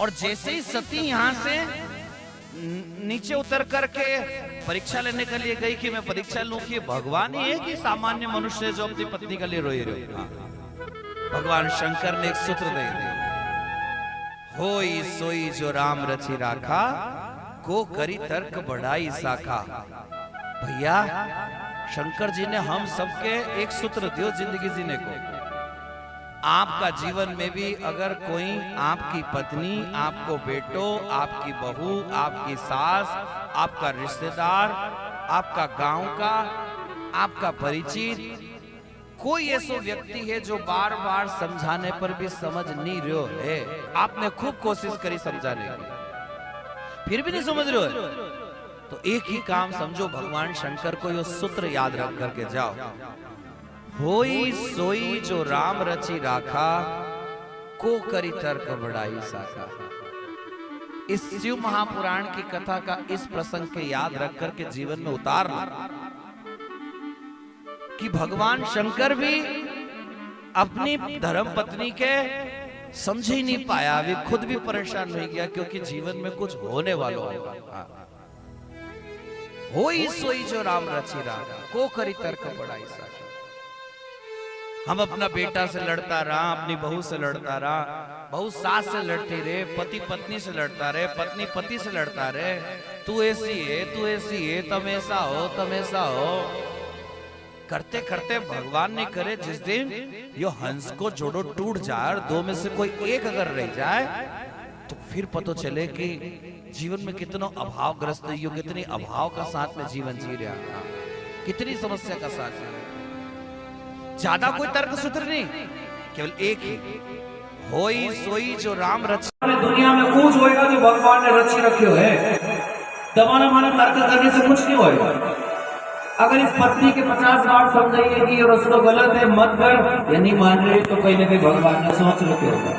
और जैसे ही सती यहाँ से नीचे उतर करके परीक्षा लेने के लिए गई कि मैं परीक्षा लूं कि भगवान ही है कि सामान्य मनुष्य जो अपनी पत्नी के लिए रोई रहे। भगवान शंकर ने एक सूत्र दे दिया, होई सोई जो राम रची राखा, को करी तर्क बढ़ाई शाखा। भैया शंकर जी ने हम सबके एक सूत्र दियो जिंदगी जीने को। आपका जीवन में भी अगर कोई आपकी पत्नी, आपको बेटो, आपकी बहू, आपकी सास, आपका रिश्तेदार, आपका गांव का, आपका परिचित कोई ऐसा व्यक्ति है जो बार बार समझाने पर भी समझ नहीं रहे है, आपने खूब कोशिश करी समझाने की फिर भी नहीं समझ रहे हो, तो एक ही काम समझो, भगवान शंकर को ये सूत्र याद रख करके जाओ, होई सोई जो राम रची राखा, को करी तर्क बढ़ाई शाखा। इस शिव महापुराण की कथा का इस प्रसंग के याद रख करके जीवन में उतारना कि भगवान शंकर भी अपनी धर्म पत्नी के समझ ही नहीं पाया, वे खुद भी परेशान हो गया क्योंकि जीवन में कुछ होने वाला होगा। होई सोई जो राम रची राखा, को करी तर्क बढ़ाई शाखा। हम अपना बेटा से लड़ता रहा, अपनी बहू से लड़ता रहा, बहू सास से लड़ती रहे, पति पत्नी से लड़ता रहे, पत्नी पति से लड़ता रहे, तू ऐसी है, तू ऐसी है, तुम ऐसा हो, तुम ऐसा हो, करते करते भगवान ने करे जिस दिन यो हंस को जोड़ो टूट जाए और दो में से कोई एक अगर रह जाए तो फिर पता चले कि जीवन में कितना अभावग्रस्त है, यो कितनी अभाव का साथ में जीवन जी रहा, कितनी समस्या का साथ है। ज्यादा कोई तर्क सूत्र नहीं, केवल एक ही, होई सोई जो राम रची। दुनिया में कुछ होएगा जो भगवान ने रची रखे है, दबाना माना तर्क करने से कुछ नहीं होएगा। अगर इस पत्नी के 50 बार समझाइए कि ये रास्ता गलत है, मत कर, या नहीं मान रहे तो कहीं ना कहीं भगवान ने सोच रखे होगा।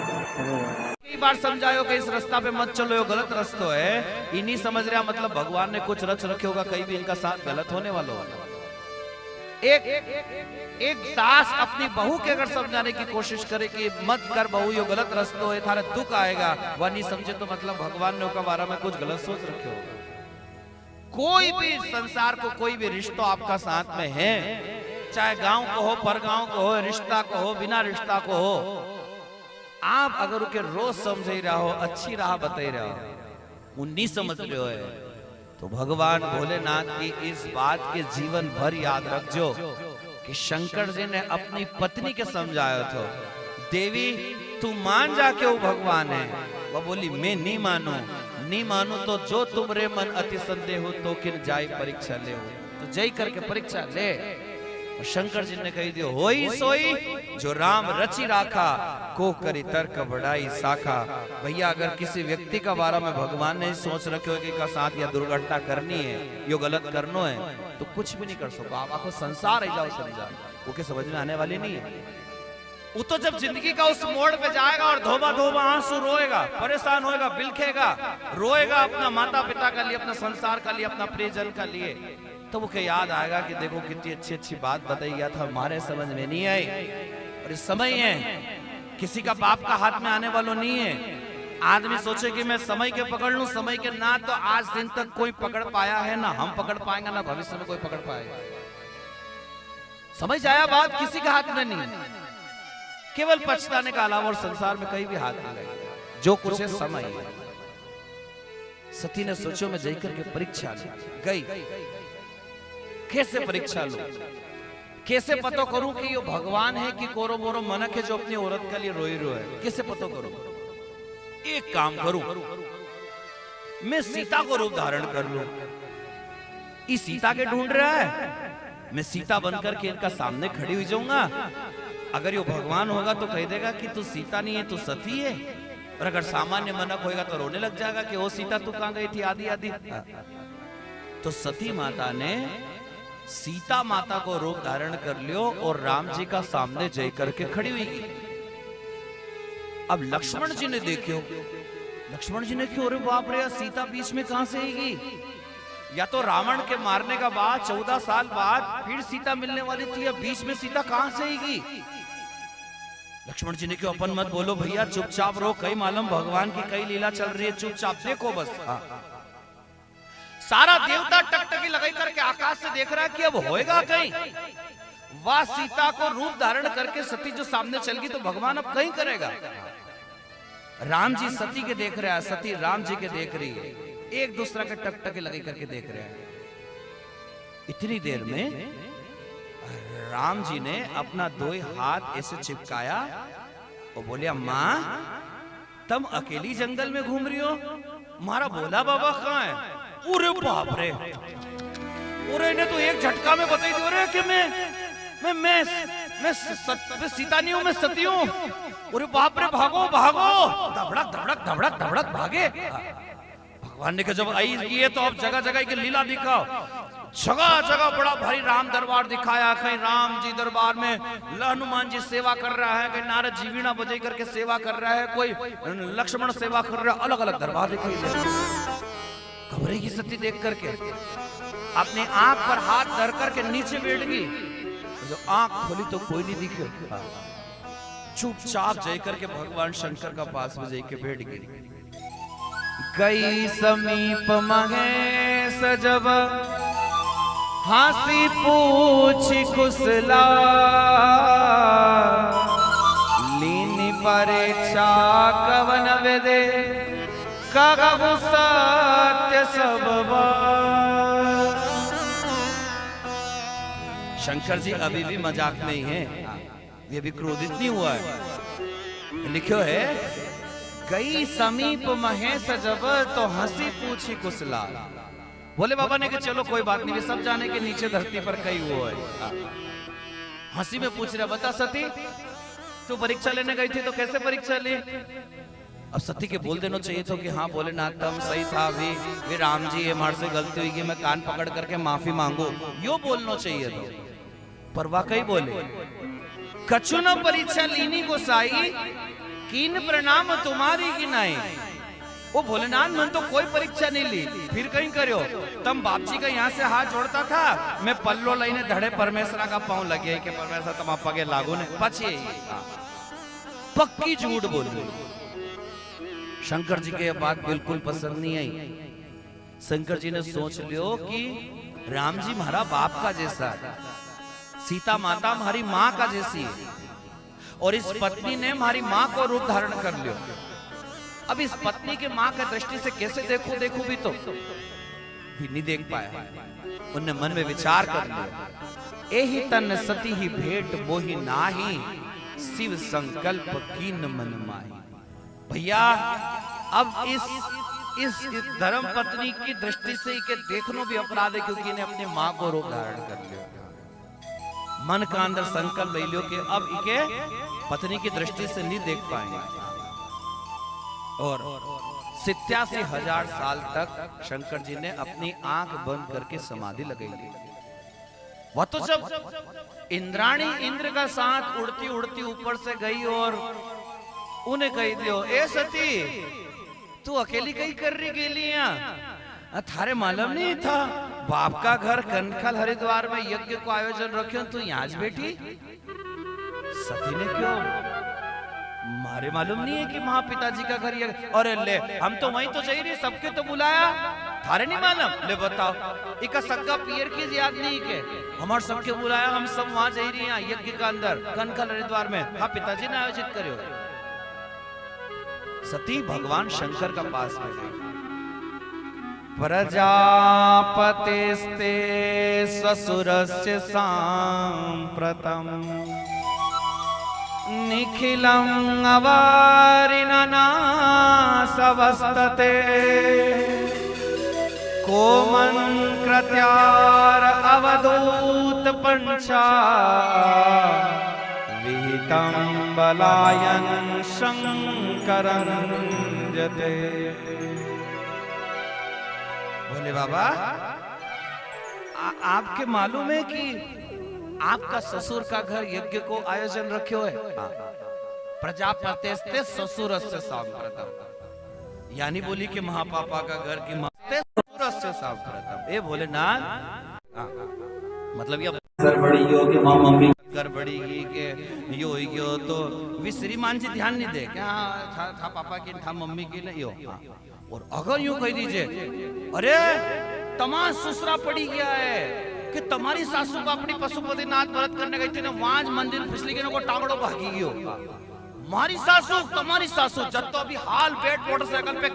कई बार समझायो कि इस रास्ता पे मत चलो, ये गलत रास्ता है, ये नहीं समझ रहा, मतलब भगवान ने कुछ रच रखे होगा, कहीं भी इनका साथ गलत होने वाला होगा। एक सास अपनी बहू के अगर समझाने की कोशिश करे कि मत कर बहू, ये गलत रास्ता है, थारे दुख आएगा, वह नहीं समझे तो मतलब भगवान ने उसका बारे में कुछ गलत सोच रखे होगा। कोई भी संसार को कोई भी रिश्ता आपका साथ में है, चाहे गांव को हो, परगांव को हो, रिश्ता को हो, बिना रिश्ता को हो, आप अगर उनके रोज समझ ही रहा हो, अच्छी राह बता रहा हो, वो नहीं समझ रहे हो है, तो भगवान भोलेनाथ की इस बात के जीवन भर याद रखो कि शंकर जी ने अपनी पत्नी के समझाया था, देवी तू मान जा के वो भगवान है। वह बोली मैं नहीं मानू, नहीं मानू तो जो तुमरे मन अति संदेह हो तो किन जाय परीक्षा ले, हो तो जय करके परीक्षा ले। और शंकर जी ने कही दियो, होई सोई जो राम रची राखा, को करी तर्क बढ़ाई शाखा। भैया अगर किसी व्यक्ति का बारे में भगवान ने सोच रखे हो कि का साथ या दुर्घटना करनी है, यो गलत करना है, तो कुछ भी नहीं कर सको आप, आपको संसार ही जाओ समझा, वो के समझ में आने वाली नहीं है। वो तो जब जिंदगी का उस मोड़ पे जाएगा और धोबा धोबा आंसू रोएगा, परेशान होएगा, बिलखेगा, रोएगा अपना माता पिता का लिए, अपना संसार का लिए, अपना प्रियजन का लिए, तो वो के याद आएगा कि देखो कितनी अच्छी अच्छी बात बताई गया था, हमारे समझ में नहीं आई। और इस समय है, किसी का बाप का हाथ में आने वाला नहीं है। आदमी सोचे कि मैं समय के पकड़ लूं, समय के ना तो आज दिन तक कोई पकड़ पाया है, ना हम पकड़ पाएंगे, ना भविष्य में कोई पकड़ पाएगा। समझ आया बात, किसी के हाथ में नहीं, केवल पछताने का अलावा और संसार में कहीं भी हाथ नहीं लगेगा, जो कुछ है समय है। सती ने सोचो मैं जय करके परीक्षा गई, कैसे परीक्षा लूं, कैसे पता करूं कि ये भगवान है कि कोरो मोरो मनक है जो अपनी औरत के लिए रोई रो है, कैसे पता करूं। एक काम करूं, मैं सीता को रूप धारण कर लूं, इस सीता के ढूंढ रहा है, मैं सीता बनकर के इनका सामने खड़ी हुई जाऊंगा, अगर ये भगवान होगा तो कह देगा कि तू सीता नहीं है, तू सती है, और अगर सामान्य मनक होगा तो रोने लग जाएगा कि ओ सीता तू कहां गई थी आदि आदि। तो सती माता ने सीता माता को रूप धारण कर लियो और राम जी का सामने जय करके खड़ी हुई। अब लक्ष्मण जी ने देखियो, लक्ष्मण जी ने क्यों, अरे बाप रे सीता बीच में कहां से आएगी, या तो रावण के मारने का बाद 14 साल बाद फिर सीता मिलने वाली थी, या बीच में सीता कहां से आएगी। लक्ष्मण जी ने क्यों अपन मत बोलो भैया, चुपचाप रहो, कई मालूम भगवान की कई लीला चल रही है, चुपचाप देखो बस। सारा देवता टकटकी लगाई करके आकाश से देख रहा है कि अब होएगा कहीं। वह सीता को रूप धारण करके सती जो सामने चल गई तो भगवान अब कहीं करेगा। राम जी सती के देख रहे हैं, सती राम जी के देख रही है, एक दूसरा के टकटकी लगाई करके देख रहे हैं। इतनी देर में राम जी ने अपना दो हाथ ऐसे चिपकाया और बोले अम्मा तुम अकेली जंगल में घूम रही हो, हमारा भोला बाबा कहाँ है? अरे बाप रे, अरे इन्हें तो एक झटका में बताई दो रहे कि मैं सीता नहीं हूं, मैं सती हूं। अरे बाप रे, भागो भागो, धबड़क धबड़क धबड़क धबड़क भागे। भगवान ने कहा जब आई की है तो अब जगह जगह की लीला दिखाओ। जगह जगह बड़ा भारी राम दरबार दिखाया, कहीं राम जी दरबार में हनुमान जी सेवा कर रहा है, कहीं नारद जी वीणा बजाई करके सेवा कर रहा है, कोई लक्ष्मण सेवा कर रहा है, अलग अलग दरबार दिखाई दे रहा। घबरेगी सती देख करके, अपने आंख पर हाथ धर करके नीचे बैठ गई। जो आंख खोली तो कोई नहीं दिखे, चुपचाप जाकर करके भगवान शंकर का पास में जाके बैठ गई। गई समीप महेश जब हासी पूछी कुशला, लीनी परीक्षा कवन वेदे कहु सत्य सब बात। शंकर जी अभी भी मजाक में ही हैं, ये भी क्रोधित नहीं हुआ है। लिखो है गई समीप महेश जब तो हंसी पूछी कुशला। बोले बाबा ने कि चलो कोई बात नहीं, सब जाने के नीचे धरती पर कई वो है। हंसी में पूछ रहा, बता सती तू परीक्षा लेने गई थी तो कैसे परीक्षा ली? अब सती के बोल देना चाहिए तो कि हाँ भोलेनाथ तुम सही था, अभी राम जी हमारे से गलती हुई कि मैं कान पकड़ करके माफी मांगू, यो बोलना चाहिए तो। पर वाकई बोले कछु न परीक्षा लीनी गोसाई, कीन प्रणाम तुम्हारी की नहीं। वो भोलेनाथ मन तो कोई परीक्षा नहीं ली, फिर कहीं करो तम बाप जी का यहाँ से हाथ जोड़ता था, मैं पल्लो लईने धड़े परमेश्वरा का पांव लगे कि परमेश्वर तुम पगे लागू ने पछे। पक्की झूठ बोली। शंकर जी के बात बिल्कुल पसंद नहीं आई। शंकर जी ने सोच लियो कि राम जी हमारा बाप का जैसा है, सीता माता हमारी माँ का जैसी है, और इस पत्नी ने हमारी माँ को रूप धारण कर लियो। अब इस पत्नी के माँ की दृष्टि से कैसे देखूं भी तो भी नहीं देख पाया। उनने मन में विचार कर लिया, एहि तन सती ही भेंट मोहि नाही, शिव संकल्प कीन मन माही। भैया अब इस धर्म पत्नी की दृष्टि से के देखना भी अपराध है, क्योंकि इन्हें अपने माँ को रूप धारण कर लिया। मन का अंदर संकल्प ले लियो कि अब इके पत्नी की दृष्टि से नहीं देख पाएंगे। और 87,000 साल तक शंकर जी ने अपनी आंख बंद करके समाधि लगाई ली। वह तो जब इंद्राणी इंद्र का साथ उड़ती उड़ती ऊपर से गई और उन्हें कही दियो, ए सती तू अकेली कहीं कर रही गेली यहाँ, थारे मालूम नहीं था बाप का घर कनखल हरिद्वार में यज्ञ को आयोजन रखे, तू यहाँ बैठी। सती ने क्यों, मारे मालूम नहीं है कि वहां पिताजी का घर यज्ञ, और ले हम तो वहीं तो जा रही, सबके तो बुलाया, थारे नहीं मालूम? ले बताओ, इका सक्का पियर की याद नहीं के हमारे सबके बुलाया, हम सब वहां जा रही हैं यज्ञ का अंदर कनखल हरिद्वार में, हाँ पिताजी ने आयोजित करो। सती भगवान शंकर का पास में गई। प्रजापतिस्ते ससुरस्य सांप्रतम् निखिलं अवारिणना सवस्तते कोमन कृत्यार अवधूत पंचा विहितं बलायन शंकरं जते। बोले बाबा आपके मालूम है कि आपका ससुर का घर यज्ञ को आयोजन रखे हुए, प्रजापतिस्ते ससुरस्य सांप्रतम्, यानी बोली कि महापापा का घर की ससुरस्य सांप्रतम्। ए भोलेनाथ मतलब ये सर बड़ी हो कि मां मम्मी गड़बड़ी की के यो हो गयो तो वे श्रीमान जी ध्यान नहीं दे क्या था पापा की था मम्मी की नहीं यो। हाँ। और अगर यूं कह दीजिए अरे तमाम ससुरा पड़ी गया है कि तुम्हारी सासू को अपनी पशुपतिनाथ व्रत करने गई थी ना, वहां मंदिर फिसली के को टांगड़ो भागी गयो। हमारी सासू तुम्हारी सासू जब तो अभी हाल पेट मोटरसाइकिल पे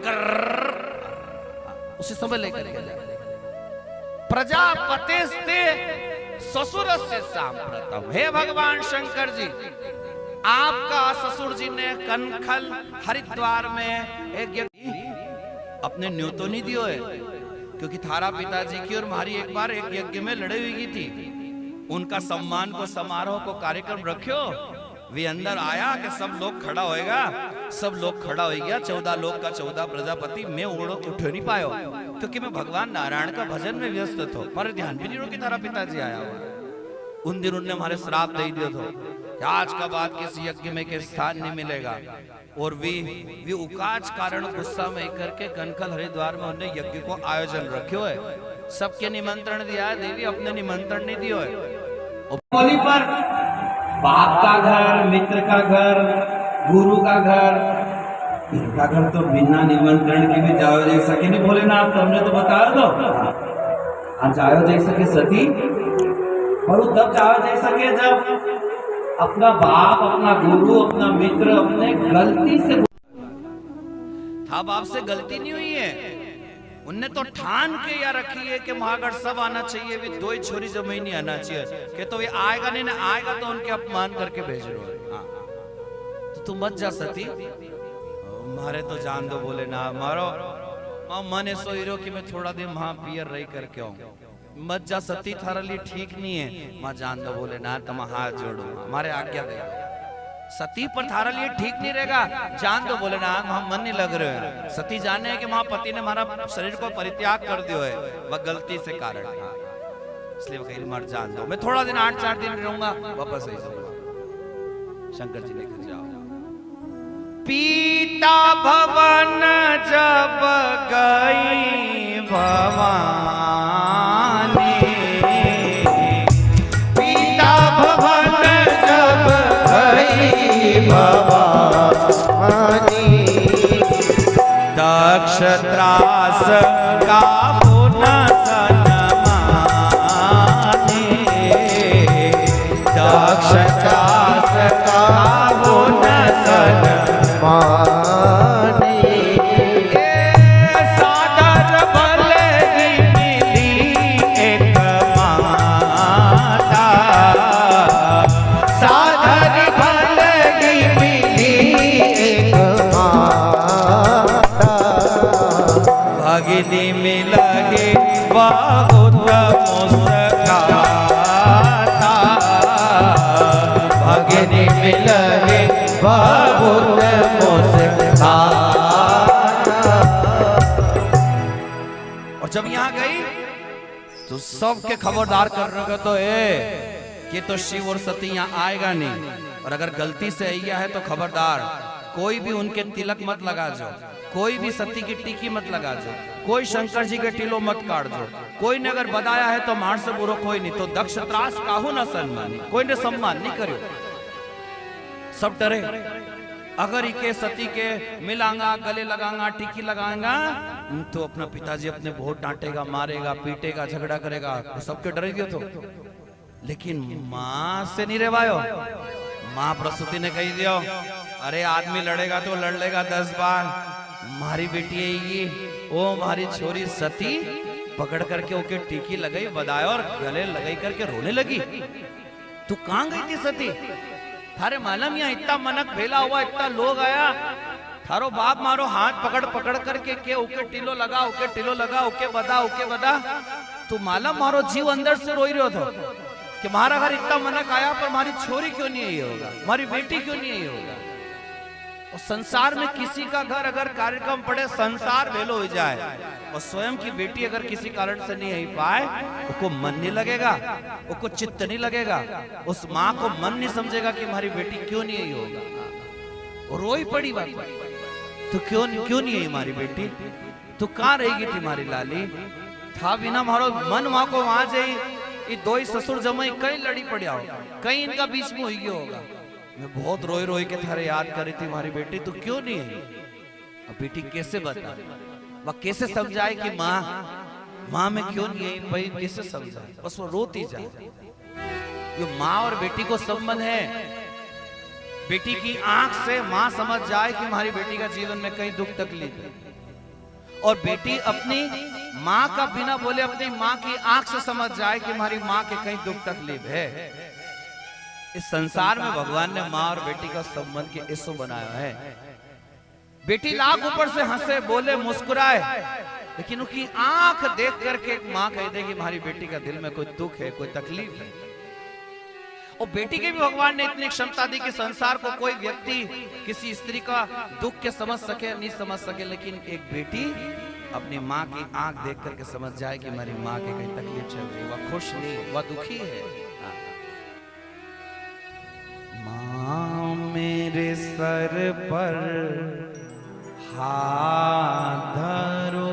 उसे समय लेकर के जाए। प्रजापतेस्ते ससुरस्य सांप्रतम। हे भगवान शंकर जी, आपका ससुर जी ने कनखल हरिद्वार में एक अपने न्योतो नहीं दियो है, क्योंकि थारा पिताजी की और हमारी एक बार एक यज्ञ में लड़ाई हुई थी। उनका सम्मान को समारोह को कार्यक्रम रखियो। वे अंदर आया कि सब लोग खड़ा होएगा, सब लोग खड़ा हो गया। 14 लोग का 14 प्रजापति। मैं उठ नहीं पायो क्योंकि मैं भगवान नारायण का भजन में व्यस्त था। हमारे ध्यान भी नहीं कि तारा पिताजी आया हुआ। उन दिन उनने हमारे श्राप दे दिया था, आज का बाद किसी यज्ञ में के स्थान नहीं मिलेगा। और वे उकाज कारण गुस्सा में करके कनखल हरिद्वार में उन्हें यज्ञ को आयोजन रखियो है। सबके निमंत्रण दिया है, देवी अपने निमंत्रण नहीं दियो है। होली पर बाप का घर, मित्र का घर, गुरु का घर, इनका घर तो बिना निमंत्रण के भी जाओ जा सके नहीं। बोले ना आप तो हमने तो बता दो आज जाओ जा सके सती, और वो तब जाओ जा सके जब अपना बाप, अपना गुरु, अपना मित्र अपने गलती से था बाप से गलती नहीं हुई है। उनने तो ठान के या रखी है कि महागढ़ सब आना चाहिए, वे दो ही छोरी जमीन नहीं आना चाहिए कि तो ये आएगा नहीं ना आएगा तो उनके अपमान करके भेज रहे हो। हाँ। तो तू मत जा सती, मारे तो जान दो। बोले ना मारो मन ऐसो हीरो कि मैं थोड़ा दिन वहां पियर रही करके आऊं। मत जा सती, थारा लिए ठीक नहीं है। मां जान दो। बोले ना तुम हाथ जोड़ो, हमारे आज्ञा दे। सती पर थारा लिए ठीक नहीं रहेगा, जान दो। बोले ना हम मन नहीं लग रहे हैं। सती जाने कि वहां पति ने हमारा शरीर को परित्याग कर दियो है, वह गलती से कारण, इसलिए कहीं मर जान दो। मैं थोड़ा दिन 8-4 दिन रहूंगा, वापस आ जाऊंगा। शंकर जी ने कहा जाओ। पीता भवन जब गई भवानी, पीता भवन जब गई भवानी, दक्ष त्रास का पुनः सन्माने, दक्ष त्रास का पुनः सन्माने, सादर बल की मिली एक माता, सादर बल की मिली एक माता, भगिनी मिलगे बहुत मुस्काता, भगिनी मिलगे बहुत मुस्काता। और जब यहाँ गई तो सबके खबरदार करने का तो कि तो शिव और सती यहाँ आएगा नहीं, और अगर गलती से आया है तो खबरदार, कोई भी उनके तिलक मत लगा जो, कोई भी सती की टीकी मत लगा जो, कोई शंकर जी के टीलो मत काट जो, कोई ने अगर बताया है तो मार से बुरो कोई नहीं। तो दक्ष त्रास काहू न सम्मानी, कोई ने सम्मान नहीं करो, सब डरे। अगर इके सती के मिलांगा, गले लगांगा, टीकी लगाएगा तो अपना पिताजी अपने बहुत डांटेगा, मारेगा, पीटेगा, झगड़ा करेगा, तो सबके डरेगी। तो लेकिन माँ से नहीं रेवायो। माँ प्रसूति ने कही दियो, अरे आदमी लड़ेगा तो लड़ लेगा 10 बार, मारी बेटी आएगी, ओ मारी छोरी सती पकड़ करके ओके टीकी लगाई, बधाया और गले लगाई करके रोने लगी। तू कहां गई थी सती? थारे मालूम यहाँ इतना मनक भेला हुआ, इतना लोग आया, थारो बाप मारो हाथ पकड़ पकड़ करके के ओके टीलो लगा, ओके टीलो लगा, ओके बदा, ओके बदा। तू मालूम मारो जीव अंदर से रोई रहो था कि हमारा घर इतना मनक आया पर हमारी छोरी क्यों नहीं आई होगा, हमारी बेटी क्यों नहीं आई होगा। और संसार में किसी का घर अगर कार्यक्रम पड़े, संसार भेलो हो जाए, और स्वयं की बेटी अगर किसी कारण से नहीं आई पाए, उसको मन नहीं लगेगा, उसको चित्त नहीं लगेगा, उस माँ को मन नहीं समझेगा कि हमारी बेटी क्यों नहीं आई होगा। और रोई पड़ी बात, तो क्यों नहीं आई हमारी बेटी, तो कहाँ रहेगी थी हमारी लाली। था बिना मारो मन वहां को वहां जाई, ये दो ही ससुर जमाई कहीं लड़ी पड़ा हो, कहीं इनका बीच में हुई होगा। मैं बहुत रोई रोई के थारे याद करी थी हमारी बेटी, तो क्यों नहीं है? अब बेटी कैसे बता, वह कैसे समझाए कि माँ में क्यों नहीं है भाई, कैसे समझाए? बस वो रोती जाए। ये माँ और बेटी को संबंध है। बेटी की आंख से माँ समझ जाए कि हमारी बेटी का जीवन में कहीं दुख तकलीफ है, और बेटी अपनी माँ का बिना बोले अपनी माँ की आंख से समझ जाए कि हमारी माँ के कहीं दुख तकलीफ है। इस संसार में भगवान ने माँ और बेटी का संबंध के ऐसो बनाया है। बेटी लाख ऊपर से हंसे बोले मुस्कुराए, लेकिन उनकी आंख देख करके एक माँ कह दे कि हमारी बेटी का दिल में कोई दुख है, कोई तकलीफ है। और बेटी के भी भगवान ने इतनी क्षमता दी कि संसार को कोई व्यक्ति किसी स्त्री का दुख के समझ सके नहीं समझ सके, लेकिन एक बेटी अपनी माँ की आंख देख करके समझ जाए कि हमारी माँ के कहीं तकलीफ चल रही है, वह खुश नहीं, वह दुखी है। माँ मेरे सर पर हाथ धरो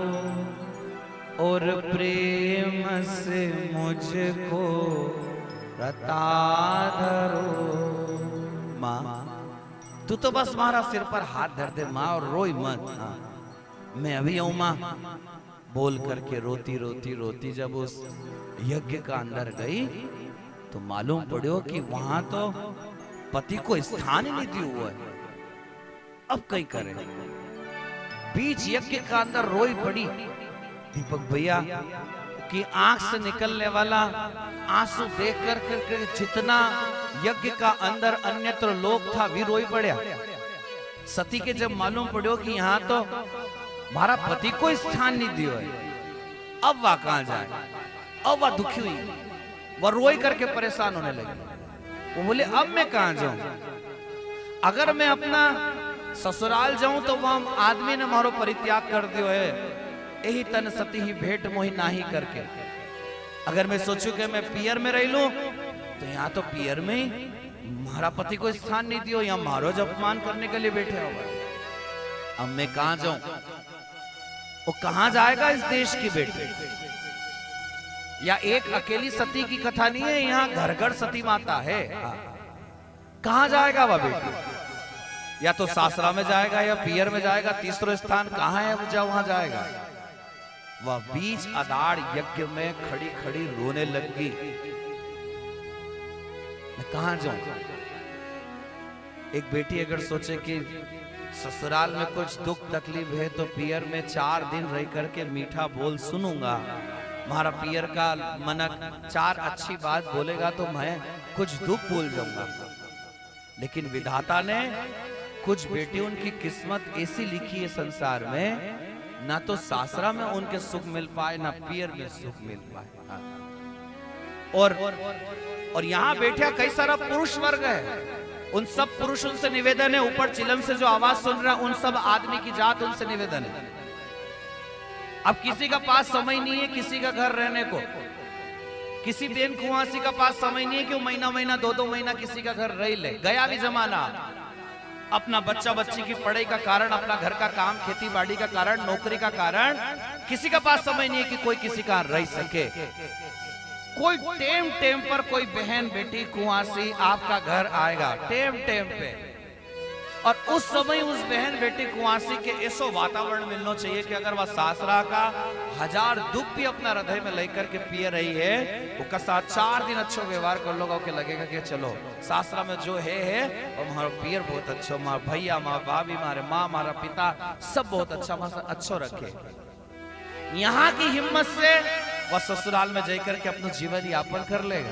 और प्रेम से मुझको रता धरो। माँ तू तो बस हमारा सिर पर हाथ धर दे माँ, और रोई मत। मैं अभी आऊं माँ, बोल करके रोती रोती रोती जब उस यज्ञ का अंदर गई तो मालूम पड़ो कि वहां तो पति को स्थान ही नहीं दिया हुआ है। अब कई करे, बीच यज्ञ का अंदर रोई पड़ी। दीपक भैया की आंख से निकलने वाला आंसू देख कर जितना यज्ञ का अंदर अन्यत्र लोक था भी रोई पड़ा। सती के जब मालूम पड़ो कि यहाँ तो हमारा पति को स्थान नहीं दियो है, अब वह कहां जाए? अब वह दुखी हुई, वह रोई करके परेशान होने लगी। वो बोले अब मैं कहां जाऊं? अगर मैं अपना ससुराल जाऊं तो वह आदमी ने मारो परित्याग कर दियो है, यही तन सती ही भेंट मोहि नाही करके। अगर मैं सोचूं कि मैं पियर में रह लूं तो यहाँ तो पियर में ही हमारा पति को स्थान नहीं दियो, यहाँ मारो अपमान करने के लिए बैठे होगा। अब मैं कहां जाऊं? वो कहां जाएगा इस देश की बेटी? या एक अकेली सती की कथा नहीं है, यहाँ घर घर सती माता है। कहां जाएगा वह बेटी? या तो सासरा में जाएगा या पियर में जाएगा, तीसरा स्थान कहां है वहां जाएगा। वह बीच अदाड़ यज्ञ में खड़ी खड़ी रोने लगी, मैं कहां जाऊं? एक बेटी अगर सोचे कि ससुराल में कुछ दुख तकलीफ है तो पियर में 4 दिन रह करके मीठा बोल सुनूंगा, हमारा पियर का मनक 4 अच्छी बात बोलेगा तो मैं कुछ दुख भूल जाऊंगा। लेकिन विधाता ने कुछ बेटी उनकी किस्मत ऐसी लिखी है संसार में, ना तो सासरा में उनके सुख मिल पाए ना पियर में सुख मिल पाए। और यहाँ बैठा कई सारा पुरुष वर्ग है, उन सब पुरुषों से निवेदन है, ऊपर चिलम से जो आवाज सुन रहा उन सब आदमी की जात उनसे निवेदन है। अब किसी का पास समय नहीं है किसी का घर रहने को, किसी बेन कुआसी का पास समय नहीं है कि वो महीना महीना 2-2 महीना किसी का घर रह ले। गया भी जमाना, अपना बच्चा बच्ची की पढ़ाई का कारण, अपना घर का काम, खेती बाड़ी का कारण, नौकरी का कारण किसी का पास समय नहीं है कि कोई किसी का रह सके। कोई टेम टेम पर कोई बहन बेटी कुआसी आपका घर आएगा टेम टेम पे, और उस समय उस बहन बेटी कुआसी के ऐसो वातावरण मिलना चाहिए कि अगर वह सासरा का 1000 दुख भी अपना हृदय में लेकर के पिए रही है, उसका साथ 4 दिन अच्छो व्यवहार कर लोगा, के लगेगा कि चलो सासरा में जो है और हमारा पियर बहुत अच्छा, हमारा भैया हमारा भाभी हमारे माँ हमारा पिता सब बहुत अच्छा रखे। यहाँ की हिम्मत से वह ससुराल में जाकर के अपना जीवन यापन कर लेगा।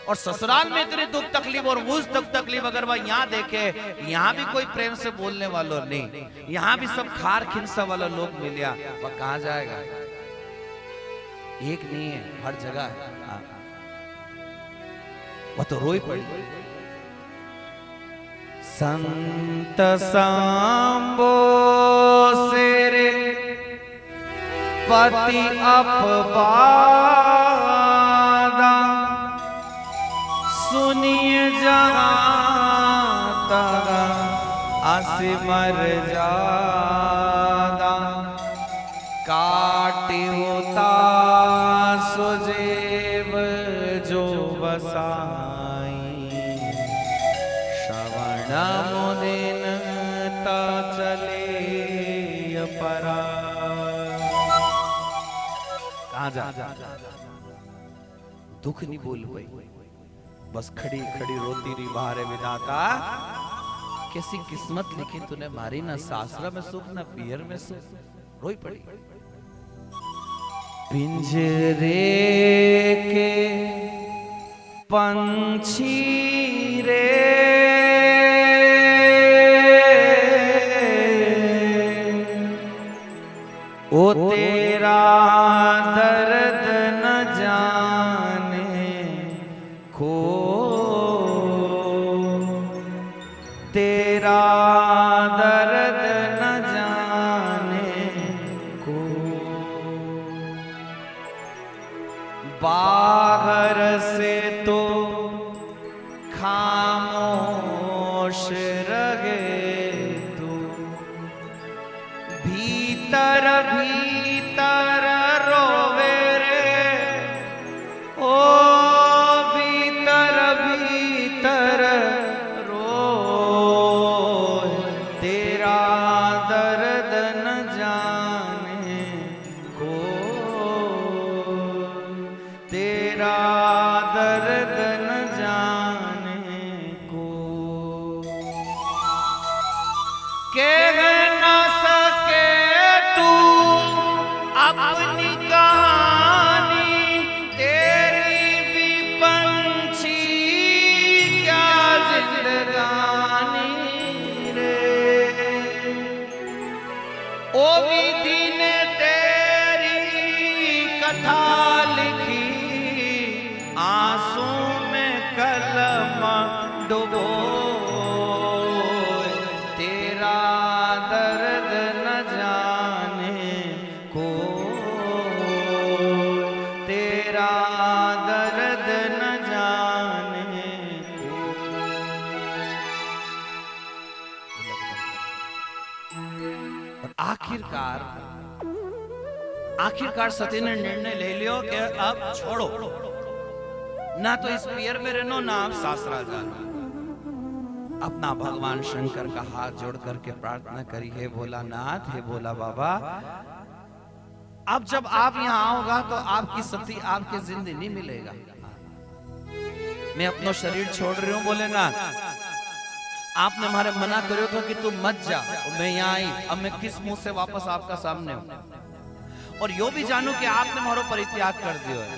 और ससुराल में इतनी दुख तकलीफ और उस दुख तकलीफ अगर वह यहाँ देखे, यहाँ भी कोई प्रेम से बोलने वालों नहीं, यहाँ भी सब खार खिंसा वाला लोग मिलिया, वह कहाँ जाएगा? एक नहीं है, हर जगह है। वह तो रोई पड़ी। संत सांबो सेरे पति अपवादा, सुनिए जाता असिमर जादा, काटे होता सुजेब कहां जा दुख नहीं बोल पाई, बस खड़ी खड़ी रोती रही बाहर विधाता, कैसी किस्मत लिखी तूने मारी, ना सासरा में सुख ना पियर में सुख, रोई पड़ी। पिंजरे के पंछी रे ओ तेरा दर्द न जाने को, तेरा दर्द न जाने को, बाहर से तो खामोश रहे तू, भीतर भीतर रोवे रे, ओ भीतर भीतर रोए, तेरा दर्द न जाने को, तेरा दर्द न जाने को, कह न सके तू अपनी कहानी, तेरी भी पंछी क्या जिंदगानी रे, ओ विधि ने तेरी कथा लिखी, आंसू में कलम डुबो, तेरा दर्द न जाने को, तेरा दर्द न जाने को। और आखिरकार सती ने निर्णय ले लियो कि अब छोड़ो, ना तो इस पियर में रहनो, ना आप सासरा जानो। अपना भगवान शंकर का हाथ जोड़ करके प्रार्थना करी, हे भोलानाथ, हे भोला बाबा, अब जब आप यहाँ आओगा तो आपकी सती आपके जिंदगी नहीं मिलेगा, मैं अपना शरीर छोड़ रही हूँ भोलेनाथ, आपने हमारे मना करो था कि तू मत जा, और मैं यहाँ आई, अब मैं किस मुंह से वापस आपका सामने हूँ, और यो भी जानू कि आपने हमारा परित्याग कर दिया है,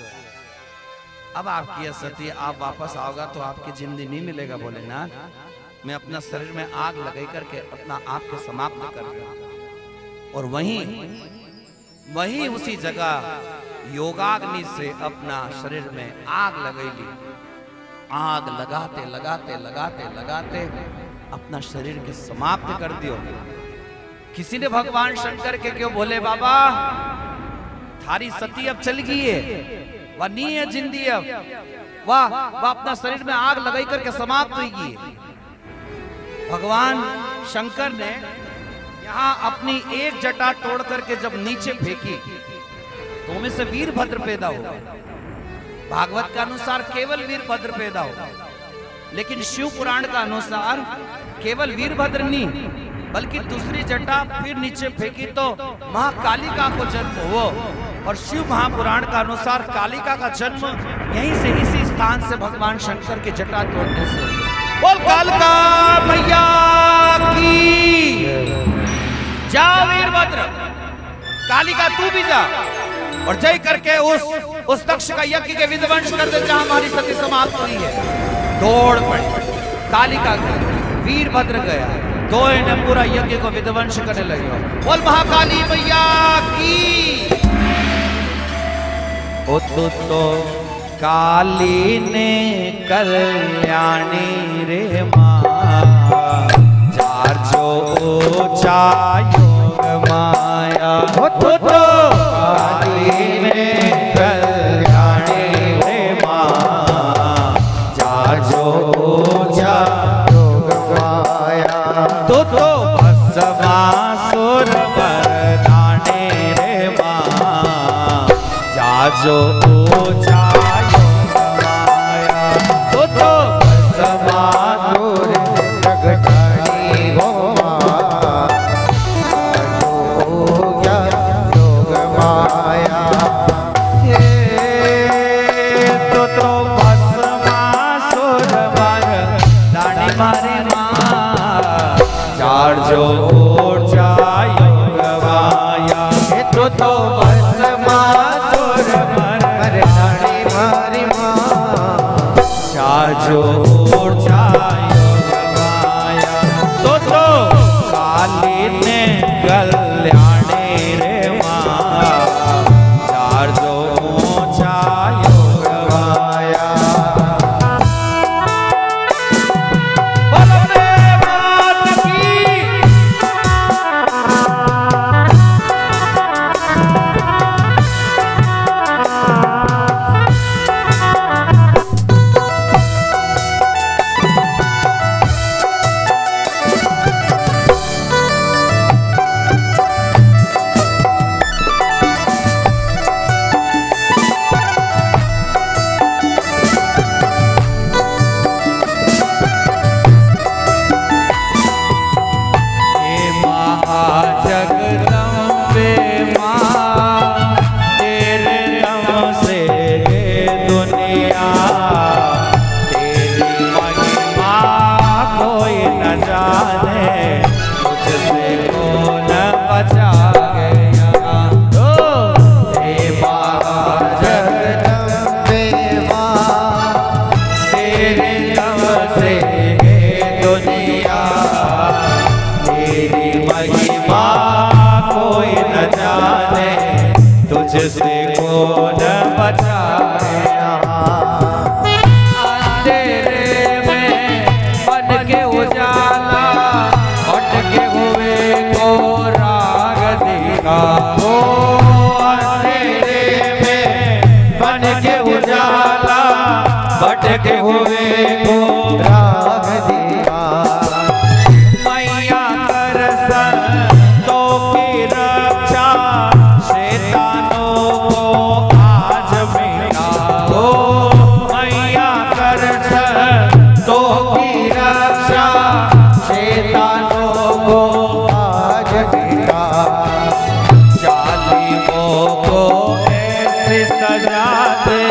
अब आपकी सती आप वापस आओगा तो आपकी जिंदगी नहीं मिलेगा भोलेनाथ, मैं अपना शरीर में आग लगाई करके अपना आप के समाप्त कर दूं। और वहीं उसी जगह योगाग्नि से अपना शरीर में आग लगाई ली, आग लगाते लगाते लगाते लगाते अपना शरीर के समाप्त कर दियो। किसी ने भगवान शंकर के क्यों बोले बाबा थारी सती अब चल गई है, वह नहीं है जिंदी, अब वह अपना शरीर में आग लगाई करके समाप्त हुई है। भगवान शंकर ने यहाँ अपनी एक जटा तोड़ करके जब नीचे फेंकी तो उनमें से वीरभद्र पैदा हुआ। भागवत के अनुसार केवल वीरभद्र पैदा हुआ, लेकिन शिव पुराण का अनुसार केवल वीरभद्र नहीं बल्कि दूसरी जटा फिर नीचे फेंकी तो महाकालिका को जन्म हुआ। और शिव महापुराण का अनुसार कालिका का जन्म यहीं से, इसी स्थान से भगवान शंकर की जटा तोड़ने से। बोल कालिका मैया की जा, वीरभद्र कालिका तू भी जा और जय करके उस दक्ष का यज्ञ के विध्वंस कर दे जहां हमारी सती समाप्त हुई है। दौड़ पड़ी कालिका, वीरभद्र गया, दो ने पूरा यज्ञ को विध्वंस करने लगे। बोल महाकाली मैया की। ओ तो काली ने कल्याणी रे माँ, चार जो योग माया। ओ तो काली ने कल्याणी रे माँ, चार जो योग माया। तो भस्मासुर मर्दाने रे माँ, जो ऊंचा योग माया। तो भस्मासुर जगतनी हो माँ, तो बस मासुर मरदानी मारी माँ जाजो ऊर्जायो गवाया तो काली ने कल्याणी रे माँ जाजो ऊर्जायो गवाया बोलो रे मात की जगदम्बे माँ तेरे नाम से दुनिया तेरी महिमा कोई न जाने तुझसे कौन बचा गया तो हे माँ जगदम्बे माँ तेरे नाम से दुनिया तेरी महिमा कोई न जाने तुझसे कौन बचाएगा अंधेरे में बन के उजाला भटके हुए को राग दिखाओ अंधेरे में बन के उजाला भटके हुए को राग दिया मैया कर संतों की रक्षा शैतानों को आज मिटाओ मैया कर संतों की रक्षा शैतानों को आज दिया जालिमों को ऐसे सजा दे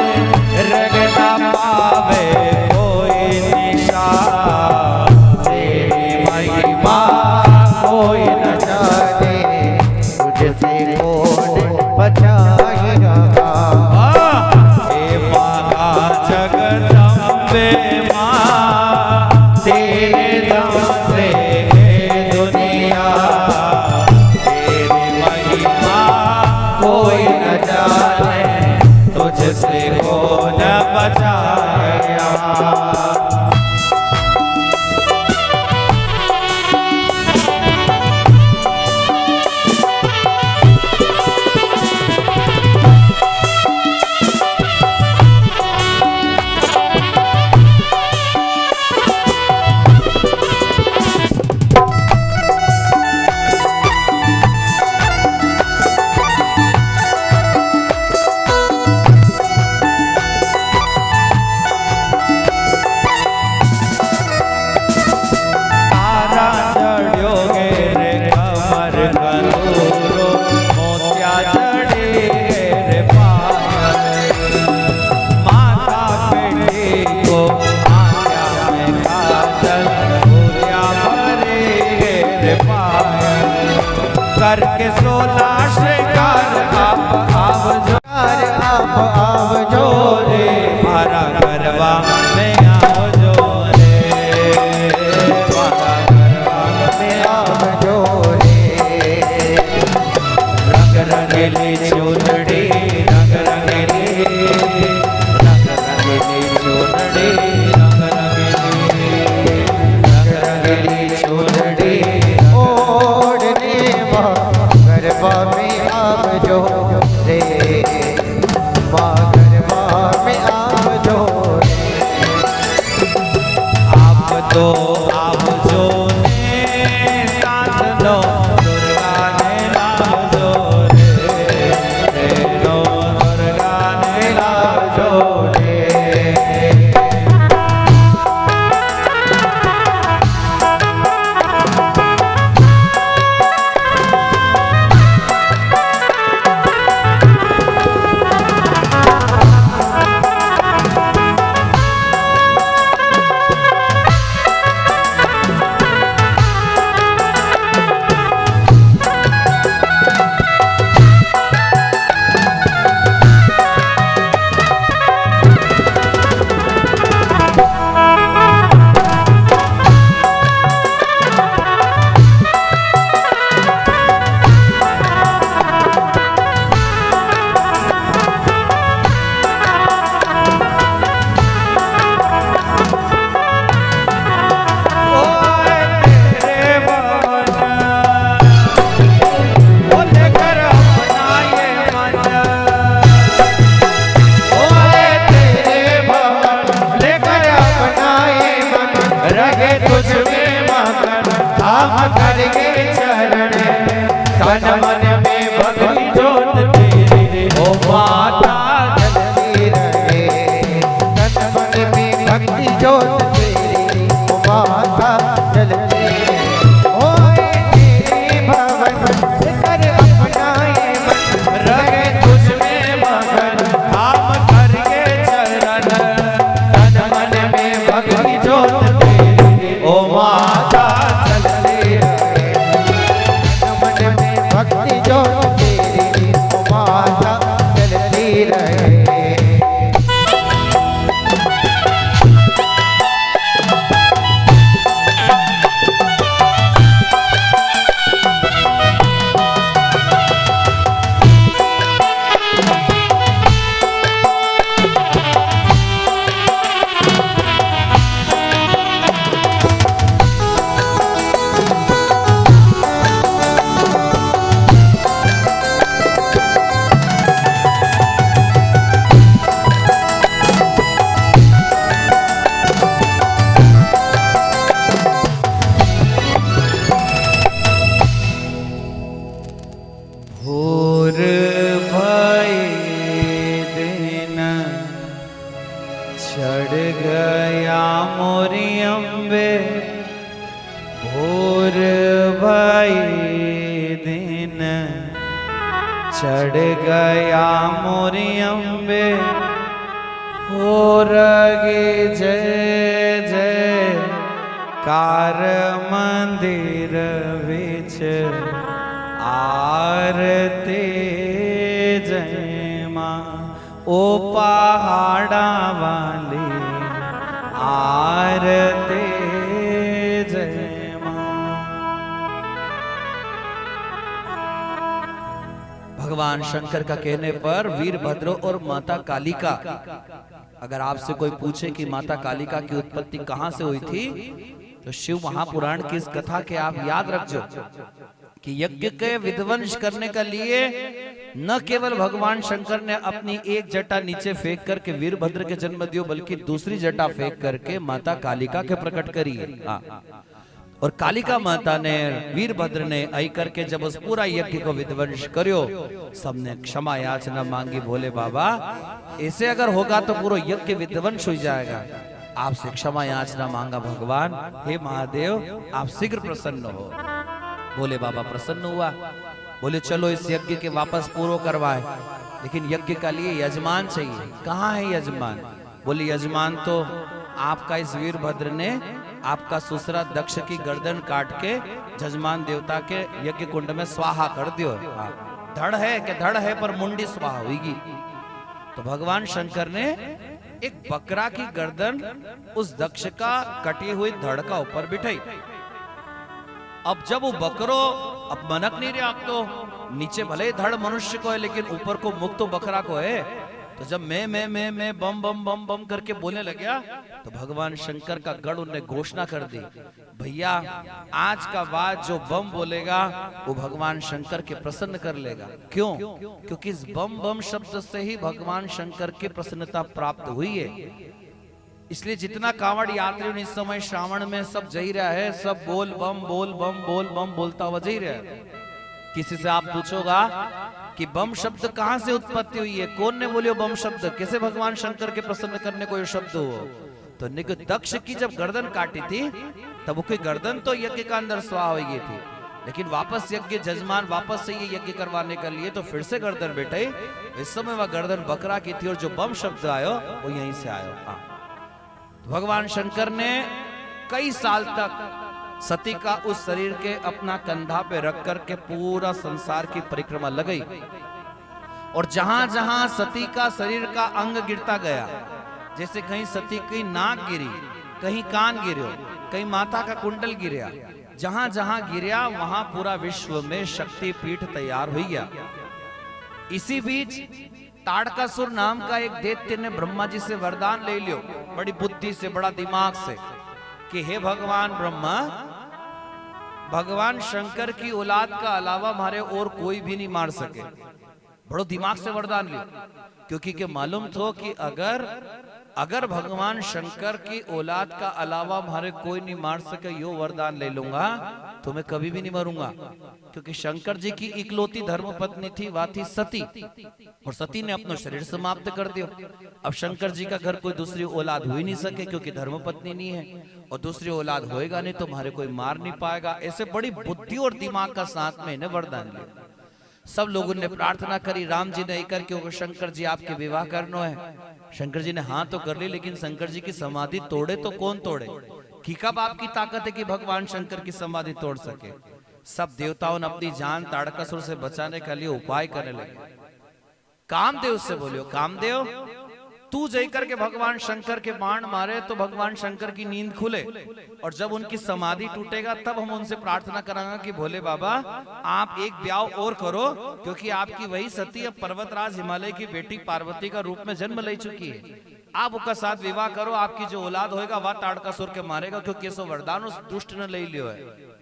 रग न पावे कोई निशान तेरी महिमा कोई न जाने तुझसे कौन बचाएगा हे माता जगदम्बे माँ तेरे दम से है दुनिया तेरी महिमा कोई न जाने तुझसे कौन बचाएगा तारा चढ़्यो गे रे कमर कंदूरो मोतिया चढ़ी गे रे पायल माता बेटी को आया में काजल फूलिया भरी गे रे पायल करके 16 श्रृंगार आप जो आप आव जो रे मारा गरबा में आओ जो रे मारा गरबा में आव जो रे रंग रंगीली चुनड़ी रंग रंगीली चुनड़ी रंग रंगीली चुनड़ी ओढ़ने माँ गरबा में आव जो रे माँ गरबा में आव जो आप तो आप जो ने साथ लो दुर्गा ने नाम जो रे तेरी माता चलती रहे। भोर भय दिन चढ़ गया मोरी अम्बे, भोर भय दिन चढ़ गया मोरी अम्बे, हो रगे जय जय कार मंदिर विच आरती जय मां, ओ पहाड़ा वाली आरती जय मां। भगवान शंकर का कहने पर वीरभद्र और माता कालिका, अगर आपसे कोई पूछे कि माता कालिका की उत्पत्ति कहां से हुई थी, तो शिव महापुराण की इस कथा के आप याद रखो कि यज्ञ के विध्वंस करने के लिए न केवल भगवान शंकर ने अपनी एक जटा नीचे फेंक करके वीरभद्र के जन्म दियो, बल्कि दूसरी जटा फेंक करके माता कालिका के प्रकट करी है। और कालिका माता ने वीरभद्र ने आई करके जब उस पूरा यज्ञ को विध्वंस करियो, सबने क्षमा याचना मांगी, बोले बाबा ऐसे अगर होगा तो पूरा यज्ञ विध्वंस हो जाएगा, आपसे क्षमा याचना मांगा भगवान, हे महादेव आप शीघ्र प्रसन्न हो। बोले बाबा प्रसन्न हुआ, बोले चलो इस यज्ञ के वापस पूरा करवाए, लेकिन यज्ञ का लिए यजमान चाहिए। कहाँ है यजमान? बोले यजमान तो आपका इस वीरभद्र ने आपका ससुरा दक्ष की गर्दन काट के जजमान देवता के यज्ञ कुंड में स्वाहा कर दियो। धड़ है कि धड़ है पर मुंडी स्वाहा होगी। तो भगवान शंकर ने एक बकरा की गर्दन उस दक्ष का कटी हुई धड़ का ऊपर बिठाई। अब जब वो बकरो अब मनक नहीं रहा, अब तो नीचे भले ही धड़ मनुष्य को है लेकिन ऊपर को मुख तो बकरा को है। तो जब मैं बम बम बम बम करके बोलने लगा, तो भगवान शंकर का गढ़ उन्हें घोषणा कर दी, भैया आज का बाद जो बम बोलेगा वो भगवान शंकर के प्रसन्न कर लेगा। क्यों? क्योंकि इस बम बम शब्द से ही भगवान शंकर की प्रसन्नता प्राप्त हुई है। इसलिए जितना कांवड़ यात्री इस समय श्रावण में सब जई रहा है, सब बोल बम बोल बम बोलता हुआ जई रहा है। किसी से आप पूछोगा कि बम शब्द कहां से उत्पत्ति हुई है, कौन ने बोलियो बम शब्द, कैसे भगवान शंकर के प्रसन्न करने को ये शब्द हो? तो दक्ष की जब गर्दन काटी थी तब उसकी गर्दन तो यज्ञ का अंदर स्वाहा हो गई थी, लेकिन वापस यज्ञ जजमान वापस से ये यज्ञ करवाने के लिए तो फिर से गर्दन बैठे। इस समय वह गर्दन बकरा की थी और जो बम शब्द आयो वो यहीं से आयो। तो भगवान शंकर ने कई साल तक सती का उस शरीर के अपना कंधा पे रख करके पूरा संसार की परिक्रमा लगाई, और जहां जहां सती का शरीर का अंग गिरता गया, जैसे कहीं सती की नाक गिरी, कहीं कान गिरो, कहीं माथा का कुंडल गिरा, जहां जहां गिरा वहां पूरा विश्व में शक्ति पीठ तैयार हो गया। इसी बीच ताड़कासुर नाम का एक दैत्य ने ब्रह्मा जी से वरदान ले लियो, बड़ी बुद्धि से बड़ा दिमाग से, कि हे भगवान ब्रह्मा, भगवान शंकर की औलाद का अलावा हमारे और कोई भी नहीं मार सके। बड़ो दिमाग से वरदान लियो, क्योंकि के मालूम थो कि अगर भगवान शंकर की औलाद का अलावा हमारे कोई नहीं मार सके, यो वरदान ले लूंगा तो मैं कभी भी नहीं मरूंगा। क्योंकि शंकर जी की इकलौती धर्म पत्नी थी, वह थी सती, और सती ने अपना शरीर समाप्त कर दिया। अब शंकर जी का घर कोई दूसरी औलाद हो ही नहीं सके, क्योंकि धर्म पत्नी नहीं है, और दूसरी औलाद होएगा नहीं तो हमारे कोई मार नहीं पाएगा। ऐसे बड़ी बुद्धि और दिमाग का साथ में इन्हें वरदान लिया। सब लोगों ने प्रार्थना करी, राम जी ने कर क्योंकि शंकर जी आपके विवाह करना है। शंकर जी ने हाँ तो कर ली, लेकिन शंकर जी की समाधि तोड़े तो कौन तोड़े? कि कब आपकी ताकत है कि भगवान शंकर की समाधि तोड़ सके? सब देवताओं ने अपनी जान ताड़कासुर से बचाने के लिए उपाय करने लगे। कामदेव से बोलियो, कामदेव तू जय करके भगवान शंकर के बाण मारे तो भगवान शंकर की नींद खुले, और जब उनकी समाधि टूटेगा तब हम उनसे प्रार्थना करांगे कि भोले बाबा आप एक ब्याह और करो, क्योंकि आपकी वही सती अब पर्वतराज हिमालय की बेटी पार्वती का रूप में जन्म ले चुकी है। आप उसका साथ विवाह करो, आपकी जो औलाद होएगा वह ताड़कासुर के मारेगा, क्योंकि ऐसा वरदान उस दुष्ट ने ले लियो है।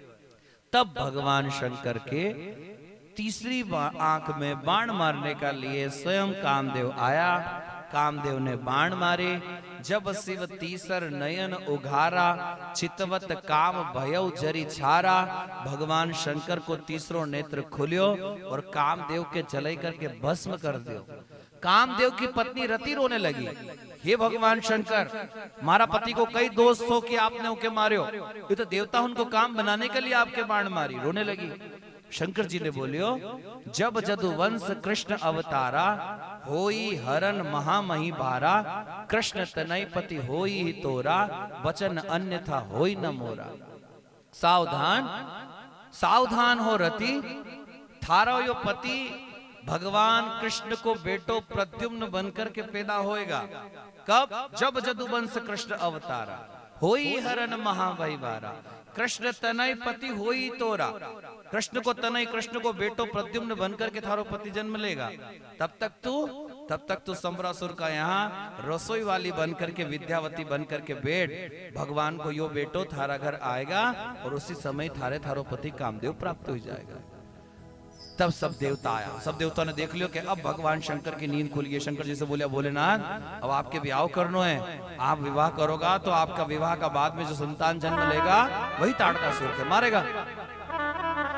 तब भगवान शंकर के तीसरी आंख में बाण मारने का लिए स्वयं कामदेव आया। कामदेव ने बाण मारे, जब शिव तीसर नयन उघारा, चितवत काम भयउ जरी छारा। भगवान शंकर को तीसरो नेत्र खुलियो और कामदेव के जलाई करके भस्म कर दियो। कामदेव की पत्नी रति रोने लगी, हे भगवान शंकर, मारा पति को कई दोष हो कि आपने उनके मारियो, ये तो देवता उनको काम बनाने के लिए आपके बाण मारी। रोने लगी। शंकर जी ने बोलियो, जब जदुवंश कृष्ण अवतारा, होई हरन महामही भारा। कृष्ण तनय पति होई ही तोरा, वचन अन्यथा होई न मोरा। सावधान सावधान हो रति, थारो यो पति भगवान कृष्ण को बेटो प्रद्युम्न बनकर के पैदा होएगा। कब? जब जदुवंश कृष्ण अवतारा, होई हरन महावैवारा। कृष्ण तनय पति होई तोरा, कृष्ण को तनय, कृष्ण को बेटो प्रद्युम्न बनकर के थारो पति जन्म लेगा। तब तक तू संबरासुर का यहाँ रसोई वाली बनकर के, विद्यावती बनकर के बैठ। भगवान को यो बेटो थारा घर आएगा और उसी समय थारो पति कामदेव प्राप्त हो जाएगा। तब सब देवता आया। सब देवता ने देख लियो कि अब भगवान शंकर की नींद खुल गई। शंकर जी से बोले, भोलेनाथ अब आपके विवाह करनो है, आप विवाह करोगा तो आपका विवाह का बाद में जो संतान जन्म लेगा वही ताड़कासुर के मारेगा।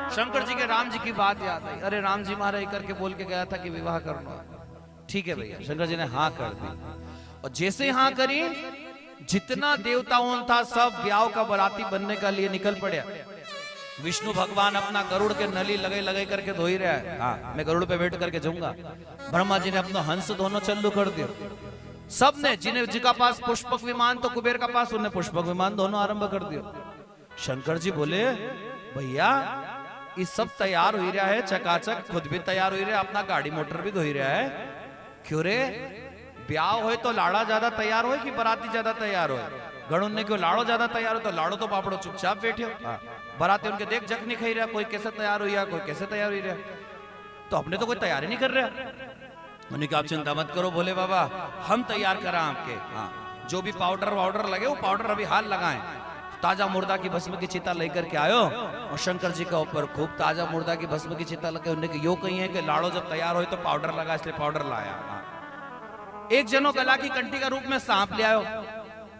शंकर जी के राम जी की बात याद आई। अरे राम जी मारे करके बोल के गया था कि विवाह करना। ठीक है भैया। शंकर जी ने हाँ कर दी, और जैसे हाँ करी, जितना देवताओं था सब ब्याह का बराती बनने का लिए निकल पड़े। विष्णु भगवान अपना गरुड़ के नली लगे करके धो ही रहा है। हाँ, मैं गरुड़ पे बैठ करके जाऊंगा। ब्रह्मा जी ने अपना हंस दोनों चालू कर दिया। सब ने, जिनका पास पुष्पक विमान तो कुबेर का पास, उन्हें पुष्पक विमान दोनों आरंभ कर दिया। शंकर जी बोले, भैया ये सब तैयार हो रहा है चकाचक, खुद भी तैयार हो रहा है, अपना गाड़ी मोटर भी धो रहा है। क्यों रे? ब्याह हो तो लाड़ा ज्यादा तैयार हो कि बराती ज्यादा तैयार हो? गणुन ने क्यों लाड़ो ज्यादा तैयार हो, तो लाड़ो तो पापड़ो चुपचाप बैठे हो। बराती उनके देख जख नहीं खाई रहा, कोई कैसे तैयार हुई, कोई कैसे तैयार हुई रहा, तो अपने तो कोई तैयारी नहीं कर रहा। उन्होंने कहा, आप चिंता मत करो भोले बाबा, हम तैयार करा आपके। हाँ, जो भी पाउडर वाउडर लगे वो पाउडर अभी हाल लगाएं। ताजा मुर्दा की भस्म की चिता लेकर के आयो, और शंकर जी का ऊपर खूब ताजा मुर्दा की भस्म की चिता लगे। उन्हें यो कही है कि लाड़ो जब तैयार हो तो पाउडर लगा, इसलिए पाउडर लाया। एक जनो गला की कंठी का रूप में सांप ले आयो,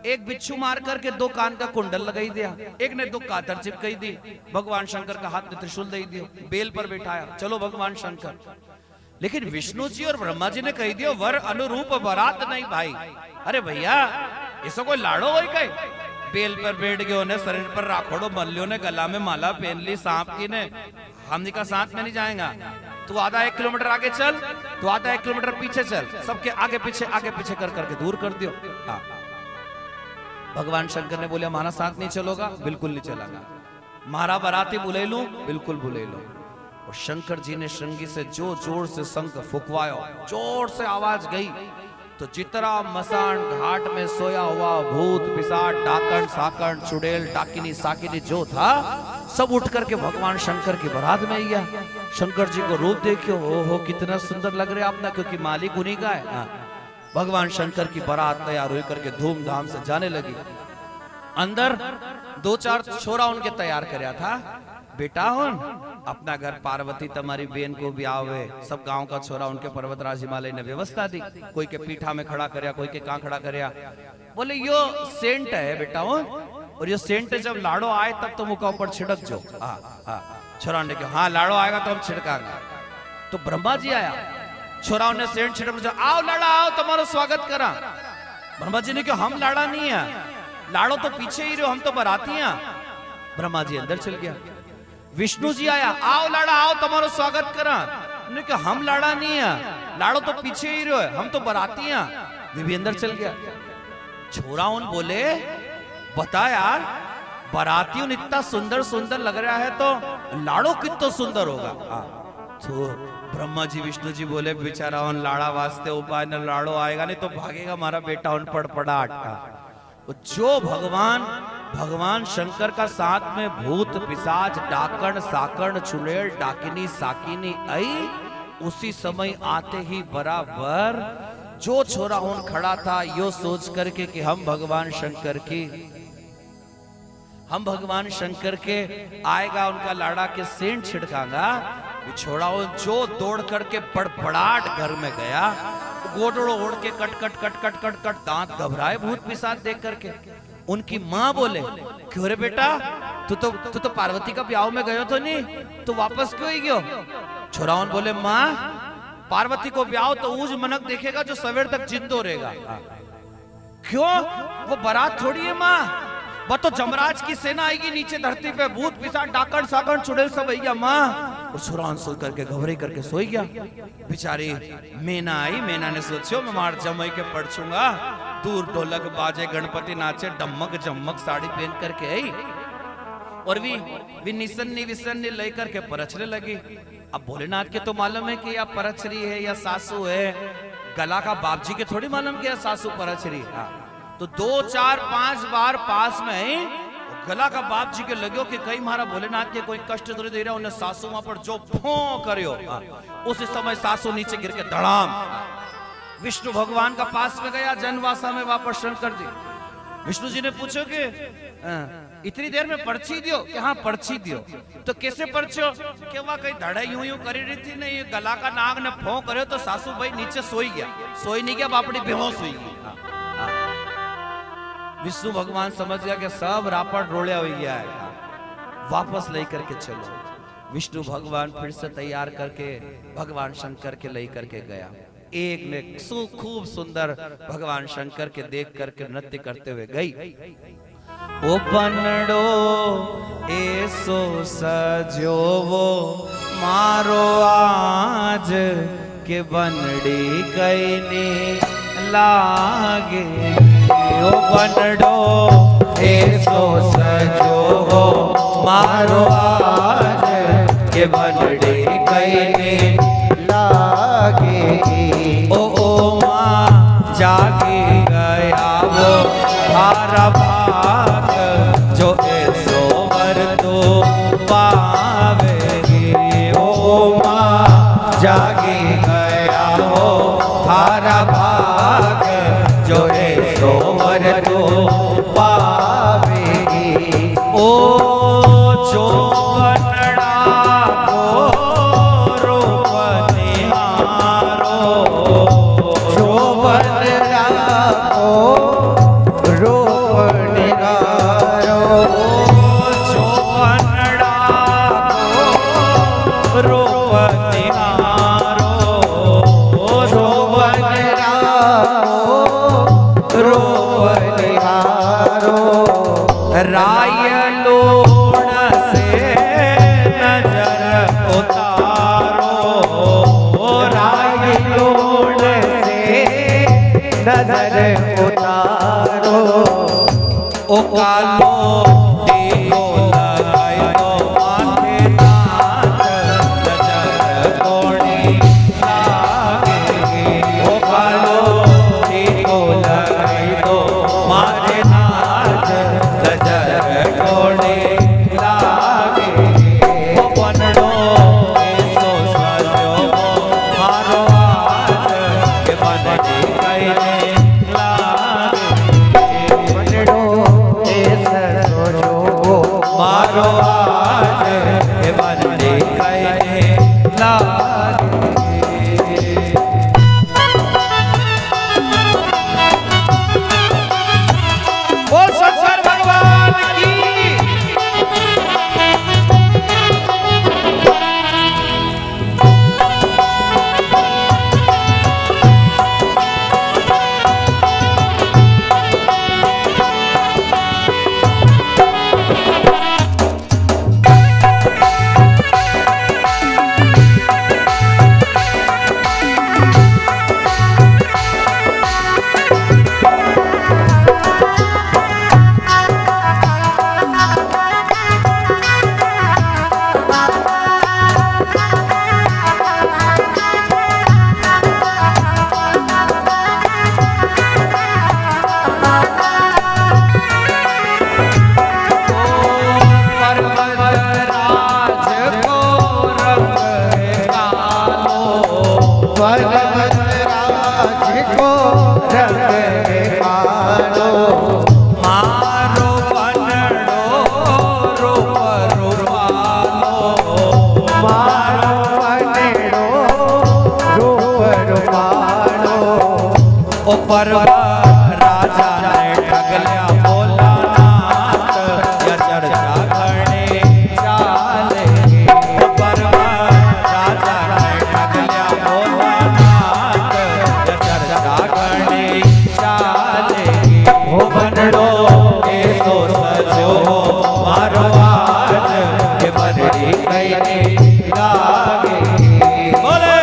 एक बिच्छू मार करके दो कान का कुंडल लगाई दिया, एक ने दो कातर चिपकाई दी। भगवान शंकर का हाथ में त्रिशूल दे दियो, बेल पर बिठाया, चलो भगवान शंकर। लेकिन विष्णु जी और ब्रह्मा जी ने कही दियो, वर अनुरूप बारात नहीं भाई। अरे भैया ऐसा कोई लाड़ो हो गए? बेल पर बैठ गए, ने शरीर पर राखोड़ो मल्लियों ने गला में माला पहन ली सांप की ने। हमने का साथ में नहीं जाएगा, तू आधा 1 किलोमीटर आगे चल, तू आधा 1 किलोमीटर पीछे चल, सबके आगे पीछे कर करके दूर कर दियो। हाँ। भगवान शंकर ने बोले, हमारा साथ नहीं चलोगा? बिल्कुल नहीं चलागा। मारा बराती बुले लू? बिल्कुल बुले लो। और शंकर जी ने श्रृंगी से जो जोर से शंख फुकवायो, जोर से आवाज गई, तो जितना मसान घाट में सोया हुआ भूत पिशाच डाकण साकण चुड़ैल डाकिनी साकिनी जो था सब उठ करके भगवान शंकर की बारात में गया। शंकर जी को रूप देखियो, ओहो कितना सुंदर लग रहा है अपना, क्योंकि मालिक उन्हीं का है। भगवान शंकर की बारात तैयार हुई करके धूमधाम से जाने लगी। अंदर 2-4 छोरा उनके तैयार करया था। बेटा हो अपना घर पार्वती तुम्हारी बेन को ब्याह हुए, सब गांव का छोरा उनके पर्वतराज हिमालय ने व्यवस्था दी। कोई के पीठा में खड़ा करया, कोई के कहां खड़ा करया। बोले यो सेंट है बेटा हो, और ये सेंट जब लाड़ो आए तब तो मुका ऊपर छिड़क जो। छोरा ने कहा, हाँ लाड़ो आएगा तो हम छिड़कांगे। तो ब्रह्मा जी आया, छोराओं ने सेंट छिड़क, आओ लाड़ा आओ, तुम्हारा स्वागत करा। ब्रह्मा जी ने कहा, हम लाड़ा नहीं है, लाड़ो तो पीछे ही रहो, हम तो बराती हैं। ब्रह्मा जी अंदर चल गया। विष्णु जी आया, आओ लाड़ा आओ, तुम्हारा स्वागत करा। उन्होंने कहा, हम लाड़ा नहीं है, लाड़ो तो पीछे ही रहो, हम तो बराती हैं। वे भी अंदर चल गया। छोराओं बोले, बता यार, बराती इतना सुंदर सुंदर लग रहा है, तो लाड़ो कितो सुंदर होगा। तो ब्रह्मा जी विष्णु जी बोले बेचारा उन लाड़ा वास्ते उपाय न लाड़ो आएगा नहीं तो भागेगा हमारा बेटा उन पड़पड़ाहट का। जो भगवान शंकर का साथ में भूत पिशाच डाकण साकण चुड़ैल डाकिनी साकिनी आई, उसी समय आते ही बराबर जो छोरा उन खड़ा था यो सोच करके कि हम भगवान शंकर के आएगा उनका लाड़ा के सेंट छिड़कांगा, छोड़ा जो दौड़ करके पड़पड़ाहट घर में गया, गोडड़ो ओढ़ के cut cut cut cut cut cut दांत घबराए भूत पिशाच देख करके। उनकी माँ बोले क्यों रे बेटा, तू तो पार्वती का ब्याह में गयो तो नहीं, तू वापस क्यों ही गयो? छोरावन बोले माँ पार्वती को ब्याह तो उज मनक देखेगा जो सवेर तक जिंदो रहेगा। क्यों? वो बारात थोड़ी है माँ, वो तो जमराज की सेना आएगी नीचे धरती पे, भूत पिशाच डाकण साकण चुड़ैल सब आएगा माँ। और छुरान सो करके घबरे करके सोई गया। बेचारी मैना आई, मैना ने सोचो मैं मार जमाई के पड़छूंगा, दूर ढोलक बाजे गणपति नाचे डमक जमक साड़ी पहन करके आई और भी निसन्नी विसन्नी लेकर के परछने लगी। अब भोलेनाथ के तो मालूम है कि या परछरी है या सासू है, गला का बाप जी के थोड़ी मालूम कि सासू परछरी। तो 2 4 5 बार पास में आई, गला का बाप जी के लगे कि कहीं मारा भोलेनाथ के कोई कष्ट तो दे रहा, उन्हें सासू वहां पर जो भों करियो, उस समय सासू नीचे गिर के धड़ाम। विष्णु भगवान का पास में गया, जनवासा में वापस शंकर जी। विष्णु जी ने पूछो कि इतनी देर में पर्ची दियो कि हाँ पर्ची दियो। तो कैसे पर्चो कि वहां कहीं धड़ा यूं करी रही थी नहीं, गला का नाग ने भों करे तो सासू भाई नीचे सोई गया, सोई नहीं गया बापड़ी बेहोश हुई गई। विष्णु भगवान समझ गया कि सब रापड़ रोड़िया हो गया है, वापस ले करके चलो। विष्णु भगवान फिर से तैयार करके भगवान शंकर के ले करके गया। एक ने खूब सुंदर भगवान शंकर के देख करके नृत्य करते हुए गई। ओ बनड़ो ऐसो सजो वो मारो आज के बनड़ी कईने लागे। ओ बनड़ो ऐसो सजो वो मारो आज के बनड़ी कईने लागे। ओ माँ जागे गया वो हारा भाग जो ऐसो वर तो पावेगी। ओ माँ जागे गया हो हारा भाग जो ऐसो वर तो पावेगी। ओ जो बनड़ा को रूप निहारो, जो बनड़ा को रूप निहारो, जो बनड़ा को रूप निहारो, जो बनड़ा को रूप निहारो। राय लोण से नजर उतारो, राय लोण से नजर उतारो। ओ कालो टीको लगाए तो माथे नाथ नजर कोणी लागे। ओ कालो टीको लगाए तो माथे नाथ नजर कोणी लागे। ओ बनड़ो ऐसो सजो मारो आज के बनड़ी कईने लागे। बनड़ो ऐसो बलवंत राज को रंग कालो मारो बनड़ो रूप रूपालो मारो बनेड़ो रूप रूपालो ऊपर राजा ने ठग लिया भोलानाथ या चर्चा करने चालेंगे ऊपर राजा ने ठग लिया भोलानाथ या चर्चा करने चालेंगे हो बनड़ो के तो सजो मारो आज के बनड़ी कहने लागे बोले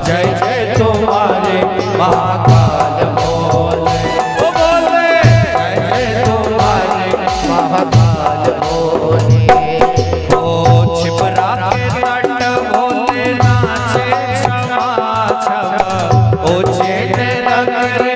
जय जय तुम्हारे महाकाल बोले ओ बोले जय जय तुम्हारे महाकाल बोले ओ छिपरा के तट बोले नाचे क्षमा क्षमा ओ चेत नगरे